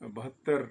72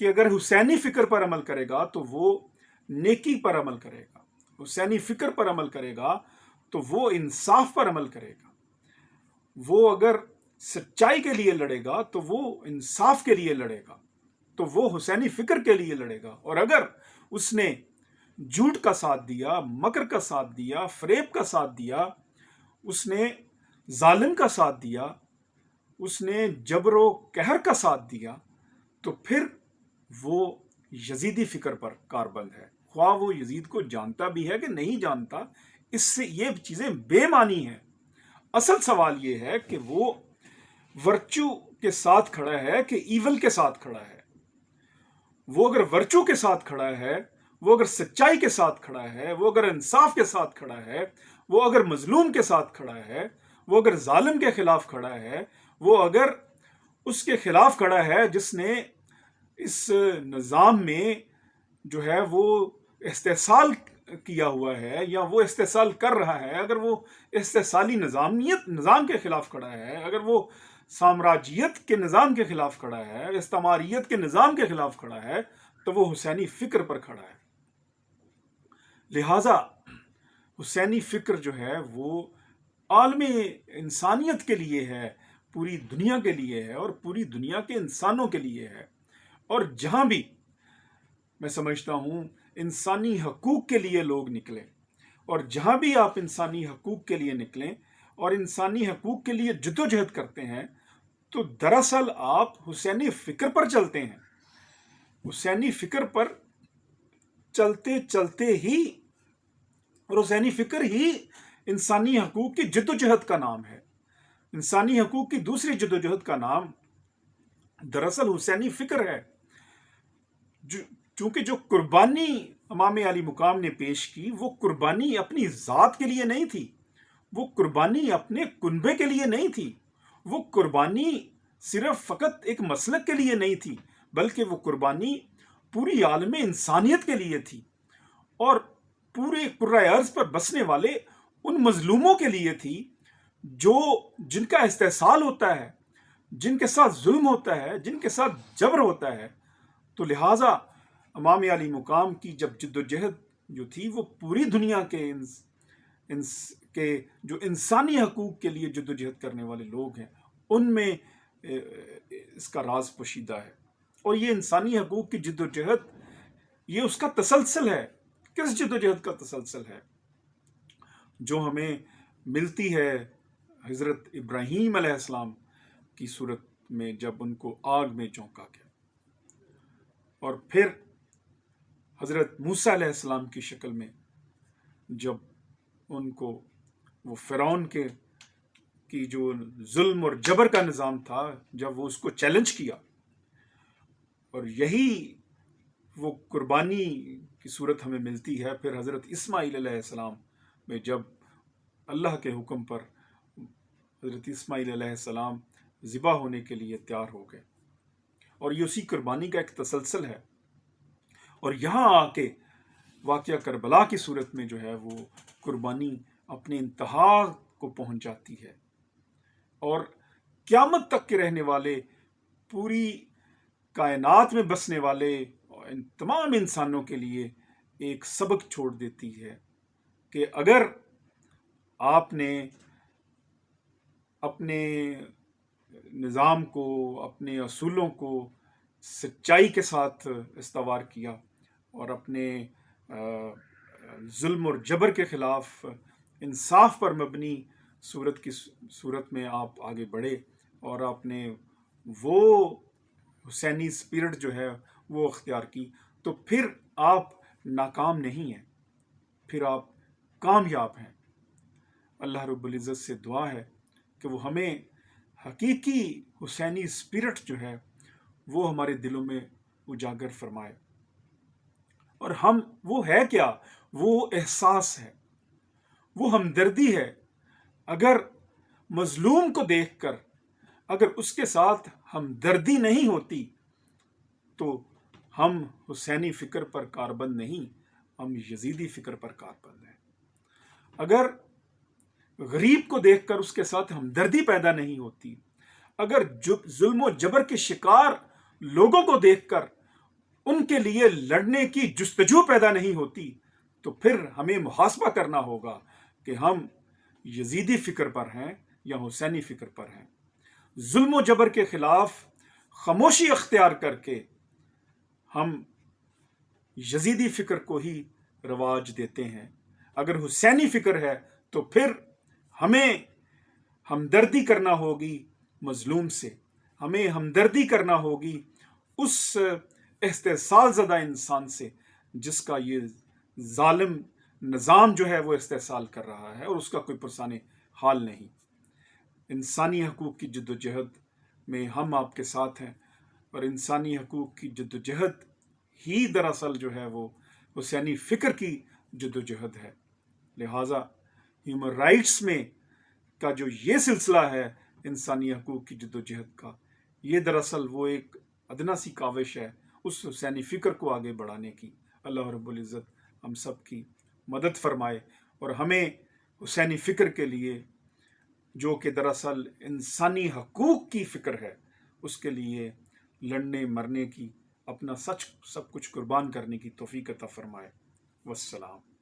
کہ اگر حسینی فکر پر عمل کرے گا تو وہ نیکی پر عمل کرے گا، حسینی فکر پر عمل کرے گا تو وہ انصاف پر عمل کرے گا، وہ اگر سچائی کے لیے لڑے گا تو وہ انصاف کے لیے لڑے گا، تو وہ حسینی فکر کے لیے لڑے گا۔ اور اگر اس نے جھوٹ کا ساتھ دیا، مکر کا ساتھ دیا، فریب کا ساتھ دیا، اس نے ظالم کا ساتھ دیا، اس نے جبر و قہر کا ساتھ دیا، تو پھر وہ یزیدی فکر پر کاربند ہے، خواہ وہ یزید کو جانتا بھی ہے کہ نہیں جانتا۔ اس سے یہ چیزیں بے معنی ہیں۔ اصل سوال یہ ہے کہ وہ ورچو کے ساتھ کھڑا ہے کہ ایول کے ساتھ کھڑا ہے۔ وہ اگر ورچو کے ساتھ کھڑا ہے، وہ اگر سچائی کے ساتھ کھڑا ہے، وہ اگر انصاف کے ساتھ کھڑا ہے، وہ اگر مظلوم کے ساتھ کھڑا ہے، وہ اگر ظالم کے خلاف کھڑا ہے، وہ اگر اس کے خلاف کھڑا ہے جس نے اس نظام میں جو ہے وہ استحصال کیا ہوا ہے یا وہ استحصال کر رہا ہے، اگر وہ استحصالی نظام کے خلاف کھڑا ہے، اگر وہ سامراجیت کے نظام کے خلاف کھڑا ہے، استعماریت کے نظام کے خلاف کھڑا ہے، تو وہ حسینی فکر پر کھڑا ہے۔ لہٰذا حسینی فکر جو ہے وہ عالم انسانیت کے لیے ہے، پوری دنیا کے لیے ہے اور پوری دنیا کے انسانوں کے لیے ہے۔ اور جہاں بھی میں سمجھتا ہوں انسانی حقوق کے لیے لوگ نکلیں، اور جہاں بھی آپ انسانی حقوق کے لیے نکلیں اور انسانی حقوق کے لیے جدوجہد کرتے ہیں، تو دراصل آپ حسینی فکر پر چلتے ہیں۔ حسینی فکر پر چلتے چلتے ہی، اور حسینی فکر ہی انسانی حقوق کی جدوجہد کا نام ہے۔ انسانی حقوق کی دوسری جدوجہد کا نام دراصل حسینی فکر ہے، چونکہ جو قربانی امام علی مقام نے پیش کی، وہ قربانی اپنی ذات کے لیے نہیں تھی، وہ قربانی اپنے کنبے کے لیے نہیں تھی، وہ قربانی صرف فقط ایک مسلک کے لیے نہیں تھی، بلکہ وہ قربانی پوری عالم انسانیت کے لیے تھی، اور پورے کرۂ ارض پر بسنے والے ان مظلوموں کے لیے تھی جن کا استحصال ہوتا ہے، جن کے ساتھ ظلم ہوتا ہے، جن کے ساتھ جبر ہوتا ہے۔ تو لہٰذا امام علی مقام کی جب جدوجہد جو تھی وہ پوری دنیا کے جو انسانی حقوق کے لیے جدوجہد کرنے والے لوگ ہیں، ان میں اس کا راز پوشیدہ ہے۔ اور یہ انسانی حقوق کی جدوجہد، یہ اس کا تسلسل ہے۔ کس جدوجہد کا تسلسل ہے؟ جو ہمیں ملتی ہے حضرت ابراہیم علیہ السلام کی صورت میں، جب ان کو آگ میں جھونکا گیا، اور پھر حضرت موسیٰ علیہ السلام کی شکل میں جب ان کو وہ فرعون کی جو ظلم اور جبر کا نظام تھا، جب وہ اس کو چیلنج کیا، اور یہی وہ قربانی کی صورت ہمیں ملتی ہے۔ پھر حضرت اسماعیل علیہ السلام میں جب اللہ کے حکم پر حضرت اسماعیل علیہ السلام ذبح ہونے کے لیے تیار ہو گئے، اور یہ اسی قربانی کا ایک تسلسل ہے۔ اور یہاں آ کے واقعہ کربلا کی صورت میں جو ہے وہ قربانی اپنے انتہا کو پہنچ جاتی ہے، اور قیامت تک کے رہنے والے، پوری کائنات میں بسنے والے ان تمام انسانوں کے لیے ایک سبق چھوڑ دیتی ہے کہ اگر آپ نے اپنے نظام کو، اپنے اصولوں کو سچائی کے ساتھ استوار کیا، اور اپنے ظلم اور جبر کے خلاف انصاف پر مبنی صورت میں آپ آگے بڑھے، اور آپ نے وہ حسینی اسپرٹ جو ہے وہ اختیار کی، تو پھر آپ ناکام نہیں ہیں، پھر آپ کامیاب ہیں۔ اللہ رب العزت سے دعا ہے کہ وہ ہمیں حقیقی حسینی اسپرٹ جو ہے وہ ہمارے دلوں میں اجاگر فرمائے۔ اور وہ ہے کیا؟ وہ احساس ہے، وہ ہمدردی ہے۔ اگر مظلوم کو دیکھ کر اگر اس کے ساتھ ہمدردی نہیں ہوتی تو ہم حسینی فکر پر کاربند نہیں، ہم یزیدی فکر پر کاربند ہیں۔ اگر غریب کو دیکھ کر اس کے ساتھ ہمدردی پیدا نہیں ہوتی، اگر ظلم و جبر کے شکار لوگوں کو دیکھ کر ان کے لیے لڑنے کی جستجو پیدا نہیں ہوتی تو پھر ہمیں محاسبہ کرنا ہوگا کہ ہم یزیدی فکر پر ہیں یا حسینی فکر پر ہیں۔ ظلم و جبر کے خلاف خاموشی اختیار کر کے ہم یزیدی فکر کو ہی رواج دیتے ہیں۔ اگر حسینی فکر ہے تو پھر ہمیں ہمدردی کرنا ہوگی مظلوم سے، ہمیں ہمدردی کرنا ہوگی اس استحصال زدہ انسان سے جس کا یہ ظالم نظام جو ہے وہ استحصال کر رہا ہے اور اس کا کوئی پرسان حال نہیں۔ انسانی حقوق کی جد و جہد میں ہم آپ کے ساتھ ہیں، اور انسانی حقوق کی جد و جہد ہی دراصل جو ہے وہ حسینی فکر کی جد و جہد ہے۔ لہٰذا ہیومن رائٹس میں کا جو یہ سلسلہ ہے انسانی حقوق کی جد و جہد کا، یہ دراصل وہ ایک ادنا سی کاوش ہے اس حسینی فکر کو آگے بڑھانے کی۔ اللہ رب العزت ہم سب کی مدد فرمائے اور ہمیں حسینی فکر کے لیے، جو کہ دراصل انسانی حقوق کی فکر ہے، اس کے لیے لڑنے مرنے کی، اپنا سب کچھ قربان کرنے کی توفیق عطا فرمائے۔ والسلام۔